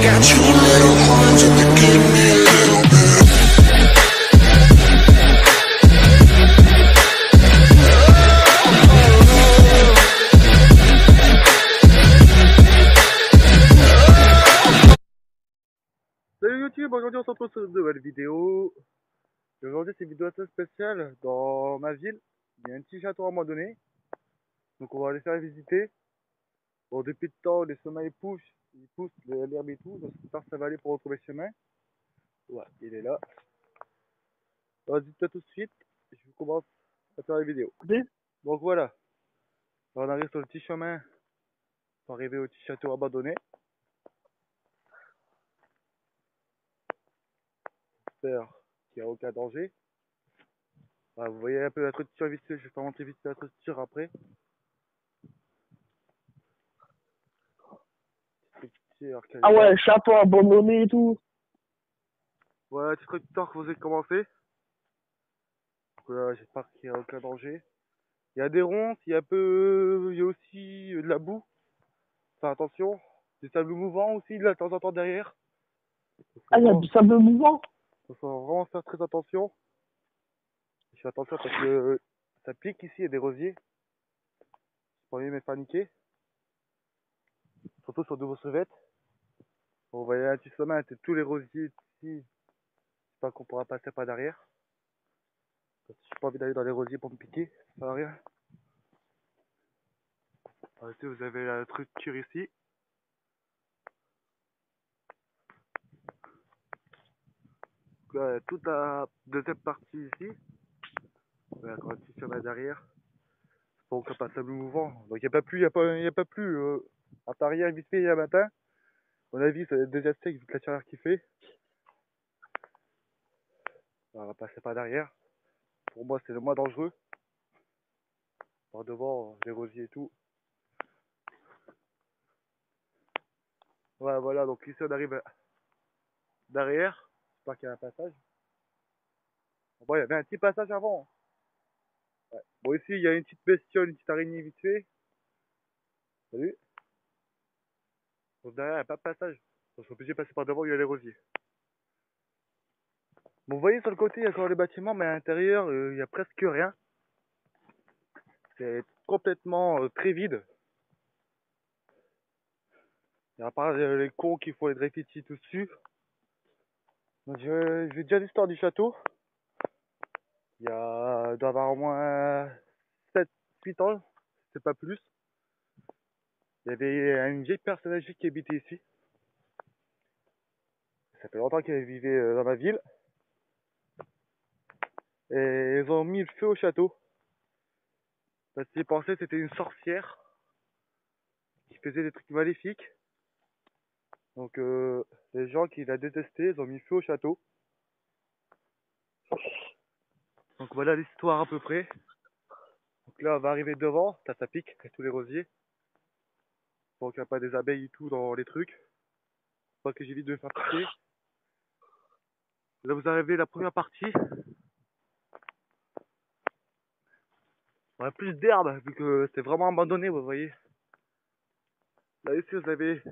got two little horns and they give me a little bit. Salut YouTube, aujourd'hui on se retrouve sur une nouvelle vidéo. Aujourd'hui c'est une vidéo assez spéciale. Dans ma ville, il y a un petit château abandonné. Donc on va aller faire visiter. Bon, depuis le temps, les chemins ils poussent l'herbe et tout. Donc j'espère que ça va aller pour retrouver le chemin. Ouais, il est là. Alors dites-moi tout de suite, je vous commence à faire la vidéo. Donc voilà, on arrive sur le petit chemin pour arriver au petit château abandonné. J'espère qu'il n'y a aucun danger. Ah, vous voyez un peu la structure vite fait, je vais pas montrer vite fait la structure après. Ah ouais, château abandonné et tout. Voilà, petite structure que vous avez commencé. Voilà, j'espère qu'il n'y a aucun danger. Il y a des ronces, il y a aussi de la boue. Enfin attention, des sables mouvants aussi là de temps en temps derrière. Ah, il y a du sable mouvant. Il faut vraiment faire très attention. Je fais attention parce que ça pique ici, il y a des rosiers. Pour pas paniquer. Surtout sur de vos crevettes. Bon, vous voyez un petit chemin, c'est tous les rosiers ici. J'espère qu'on pourra passer par derrière. J'ai pas envie d'aller dans les rosiers pour me piquer, ça sert à rien. Alors, ici vous avez la structure ici. Là, toute la deuxième partie ici. Voilà, quand un petit chemin derrière. Donc ça passe sable mouvant. Donc il n'y a pas plu, il y a pas plu. À Paris, vite fait hier matin. À mon avis, c'est le deuxième steak vu que la chaleur qui fait. On va passer par derrière. Pour moi, c'est le moins dangereux. Par devant, les rosiers et tout. Voilà, voilà, donc ici on arrive derrière. J'espère qu'il y a un passage. Bon, il y avait un petit passage avant. Ouais. Bon, ici il y a une petite bestiole, une petite araignée vite fait. Salut. Donc derrière, il n'y a pas de passage. On est obligé de passer par devant, il y a les rosiers. Bon, vous voyez sur le côté, il y a encore les bâtiments, mais à l'intérieur, il n'y a presque rien. C'est complètement très vide. Et à part les cons qui font les graffitis tout dessus. Donc j'ai déjà l'histoire du château. Il doit y avoir au moins 7-8 ans, c'est pas plus. Il y avait une vieille personne âgée qui habitait ici. Ça fait longtemps qu'elle vivait dans ma ville. Et ils ont mis le feu au château. Parce qu'ils pensaient que c'était une sorcière qui faisait des trucs maléfiques. Donc les gens qui la détestaient, ils ont mis le feu au château. Donc voilà l'histoire à peu près. Donc là on va arriver devant, ça pique avec tous les rosiers. Pour qu'il n'y a pas des abeilles et tout dans les trucs. Pas que j'évite de me faire piquer. Là vous arrivez la première partie. On a plus d'herbe vu que c'est vraiment abandonné, vous voyez. Là ici vous avez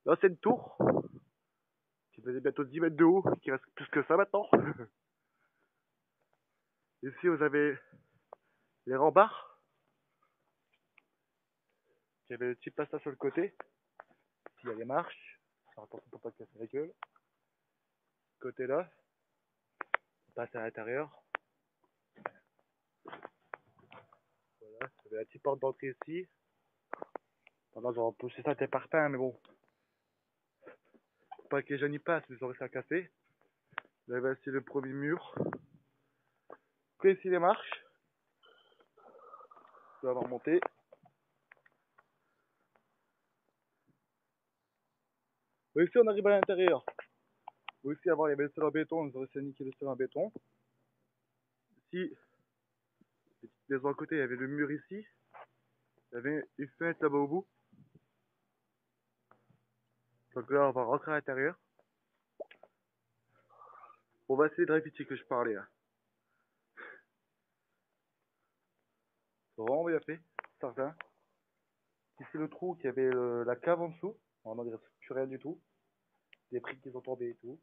l'ancienne tour qui faisait bientôt 10 mètres de haut, qui reste plus que ça maintenant. Ici vous avez les remparts. Il y avait le petit passage sur le côté. Ici il y a les marches. Alors, attention pour pas te casser la gueule. Côté là, on passe à l'intérieur. Voilà, vous avez la petite porte d'entrée ici. Pendant j'aurais poussé ça tes parpaings, mais bon. Pour pas que les jeunes y passent, ils auraient ça cassé. Vous avez ici le premier mur. Donc ici les marches. On va remonter. Donc ici on arrive à l'intérieur. Ici avant il y avait le sol en béton, ils auraient essayé de niquer le sol en béton. Ici, les petites maisons à côté, il y avait le mur ici. Il y avait une fenêtre là-bas au bout. Donc là on va rentrer à l'intérieur. On va essayer de répéter que je parlais là. C'est vraiment bien fait, certain. Ici le trou qui avait la cave en dessous. On n'en dirait plus rien du tout. des briques qui sont tombées et tout.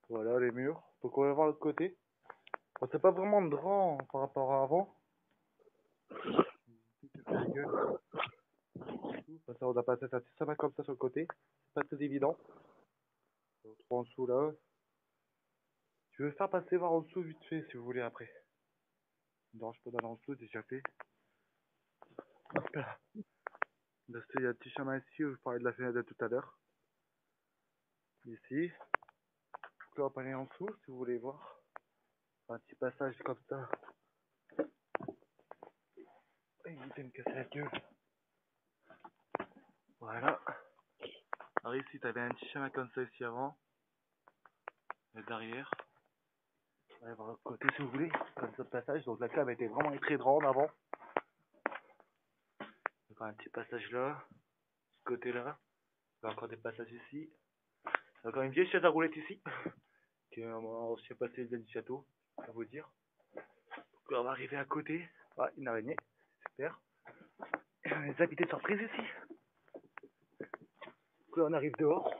Voilà les murs. Donc on va voir l'autre côté. Bon, c'est pas vraiment grand par rapport à avant. Ça, on a passé ça va comme ça sur le côté. C'est pas très évident. Trop en dessous là. Je vais faire passer voir en dessous vite fait si vous voulez après. Non, je peux d'aller en dessous, déjà fait. Hop là. Là, il y a un petit chemin ici où je parlais de la fenêtre de tout à l'heure. Ici. Donc là, on peut aller en dessous si vous voulez voir. Un petit passage comme ça. Évitez de me casser la gueule. Voilà. Alors ici, t'avais un petit chemin comme ça ici avant. Et derrière. On va aller voir l'autre côté si vous voulez. Comme ça, le passage. Donc la cave était vraiment très grande avant. Donc un petit passage là. Ce côté là. Il y a encore des passages ici. Il y a encore une vieille chaise à roulettes ici. Qui est je sais pas si c'est du château. Je vais vous dire. Donc là, on va arriver à côté. Ah, une araignée. Super. Et on a des invités de surprise ici. Donc là, on arrive dehors.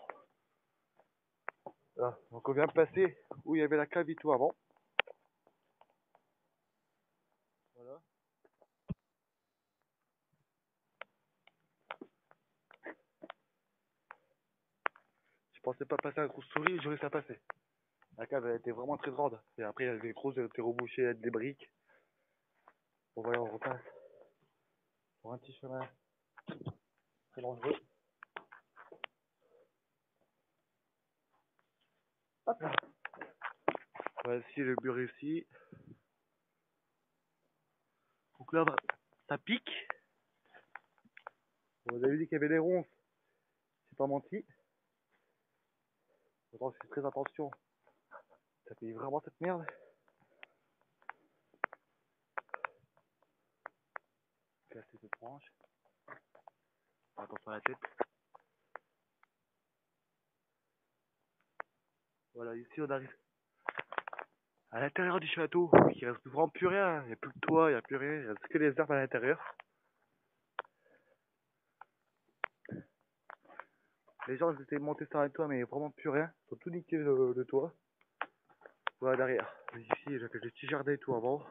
Voilà. Donc on vient de passer où il y avait la cave et tout avant. Voilà. Je pensais pas passer un gros souris, j'aurais ça passer. La cave elle était vraiment très grande. Et après il y avait des grosses, elle était rebouchée avec des briques. Bon voilà, on repasse. Pour un petit chemin très dangereux. Hop là. Voici le bureau ici. Donc là, ça pique. Bon, vous avez dit qu'il y avait des ronces. J'ai pas menti. Pourtant, je fais très attention. Ça pique vraiment cette merde. Casser cette branche. Attention à la tête. Voilà, ici on arrive à l'intérieur du château. Il reste vraiment plus rien. Il n'y a plus de toit, il n'y a plus rien. Il reste que les herbes à l'intérieur. Les gens ils étaient montés sur un toit, mais il n'y a vraiment plus rien. Ils ont tout niqué le toit. Voilà derrière. Ici, il y avait des petits jardins et tout avant.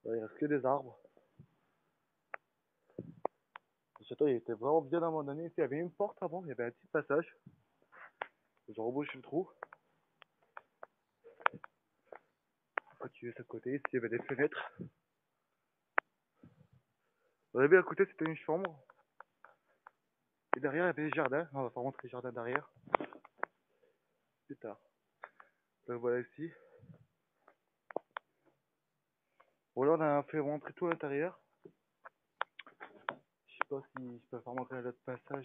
Voilà, il reste que des arbres. Le château il était vraiment bien abandonné. Ici, il y avait une porte avant, il y avait un petit passage. J'ai rebouché le trou. Continuer de ce côté, ici il y avait des fenêtres. Vous avez vu à côté c'était une chambre. Et derrière il y avait les jardins. On va pas montrer les jardins derrière. Plus tard. Donc voilà ici. Bon là on a fait rentrer tout à l'intérieur. Je sais pas si je peux faire montrer à l'autre passage.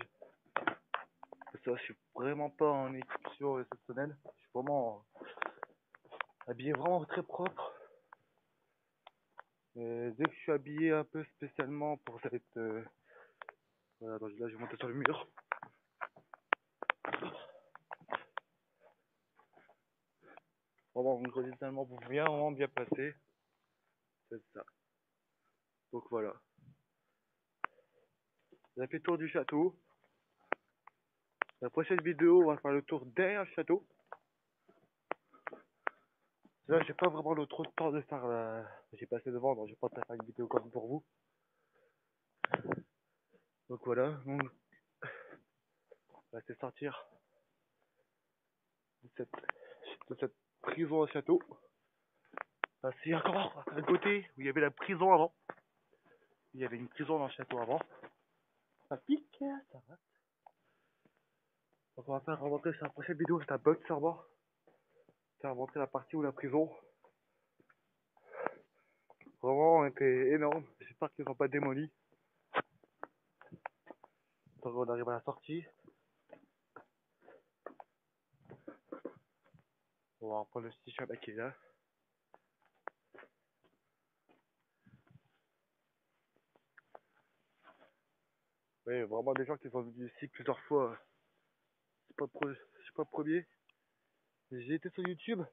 Ça, je suis vraiment pas en équipement exceptionnelle. Je suis vraiment habillé vraiment très propre. Et dès que je suis habillé un peu spécialement pour cette... Voilà, donc là je vais monter sur le mur. Vraiment, mon conditionnement pour vraiment bien passer. C'est ça. Donc voilà. On a fait le tour du château. La prochaine vidéo, on va faire le tour derrière le château. Là, j'ai pas vraiment trop de temps de faire la... J'ai passé devant, donc j'ai pas de faire une vidéo comme pour vous. Donc voilà. Donc, on va essayer de sortir de cette prison au château. C'est encore à côté où il y avait la prison avant. Il y avait une prison dans le château avant. Ça pique, ça va. Donc on va faire remonter sur la prochaine vidéo, c'est un bug serveur. Faire remonter la partie où la prison. Vraiment, était énorme. J'espère qu'ils n'ont pas démoli. Donc on arrive à la sortie. On va reprendre le petit chemin qui est là. Oui, vraiment des gens qui sont venus ici plusieurs fois. Je suis pas le premier. J'ai été sur YouTube.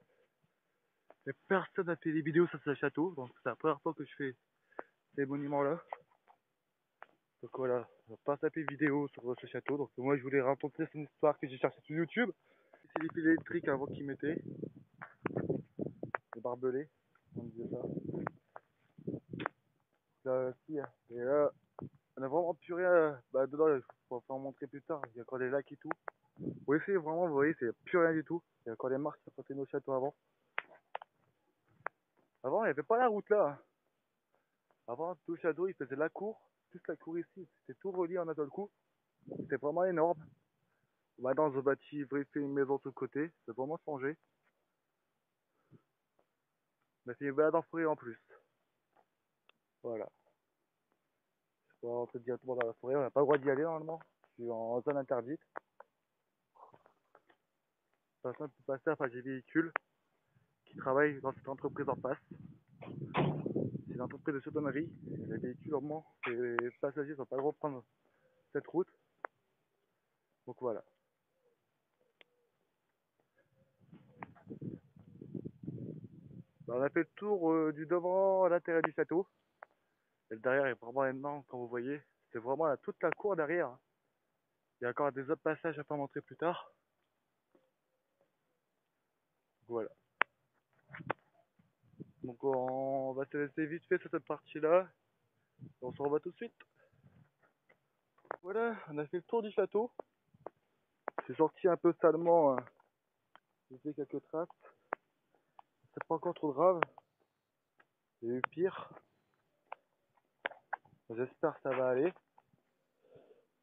Mais personne n'a fait des vidéos sur ce château. Donc c'est la première fois que je fais ces monuments là. Donc voilà, on va pas taper vidéo sur ce château. Donc moi je voulais raconter une histoire que j'ai cherchée sur YouTube. C'est les fils électriques avant qu'ils mettaient. Les barbelés, on disait ça. Là aussi, et là, on a vraiment plus rien. Bah dedans, il faut en montrer plus tard. Il y a encore des lacs et tout. Oui, c'est vraiment, vous voyez, c'est plus rien du tout. Il y a encore des marques sur côté de nos châteaux avant. Avant, il n'y avait pas la route là. Avant, tout le château, il faisait la cour. Toute la cour ici, c'était tout relié en un seul coup. C'était vraiment énorme. Maintenant, ils ont bâti, ils ont fait une maison de côté. C'est vraiment changé. Mais c'est une balade en forêt en plus. Voilà. Je peux rentrer directement dans la forêt. On n'a pas le droit d'y aller normalement. Je suis en zone interdite. Personne ne peut passer. Enfin, j'ai des véhicules qui travaillent dans cette entreprise en face. C'est une entreprise de chaudronnerie. Les véhicules, normalement, les passagers n'ont pas le droit de prendre cette route. Donc voilà. Bah, on a fait le tour du devant à l'intérieur du château. Et le derrière est vraiment énorme, comme vous voyez. C'est vraiment toute la cour derrière. Il y a encore des autres passages à pas montrer plus tard. Voilà. Donc on va se laisser vite fait sur cette partie-là. On se revoit tout de suite. Voilà, on a fait le tour du château. J'ai sorti un peu salement. J'ai fait quelques traces. C'est pas encore trop grave. Il y a eu pire. J'espère que ça va aller.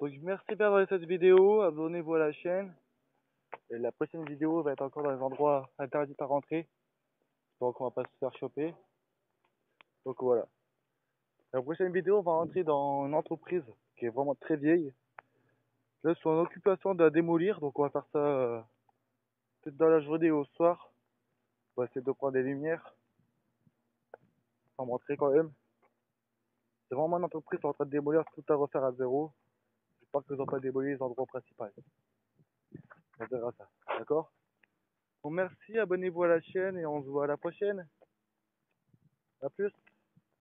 Donc merci d'avoir regardé cette vidéo. Abonnez-vous à la chaîne. Et la prochaine vidéo va être encore dans les endroits interdits à rentrer. Donc on va pas se faire choper. Donc voilà. La prochaine vidéo, on va rentrer dans une entreprise qui est vraiment très vieille. Là, ils sont en occupation de la démolir. Donc on va faire ça peut-être dans la journée ou au soir. On va essayer de prendre des lumières. Pour montrer quand même. C'est vraiment une entreprise qui est en train de démolir, tout à refaire à zéro. J'espère qu'ils n'ont pas démoli les endroits principaux. On verra ça. D'accord? Bon, merci, abonnez-vous à la chaîne et on se voit à la prochaine. A plus.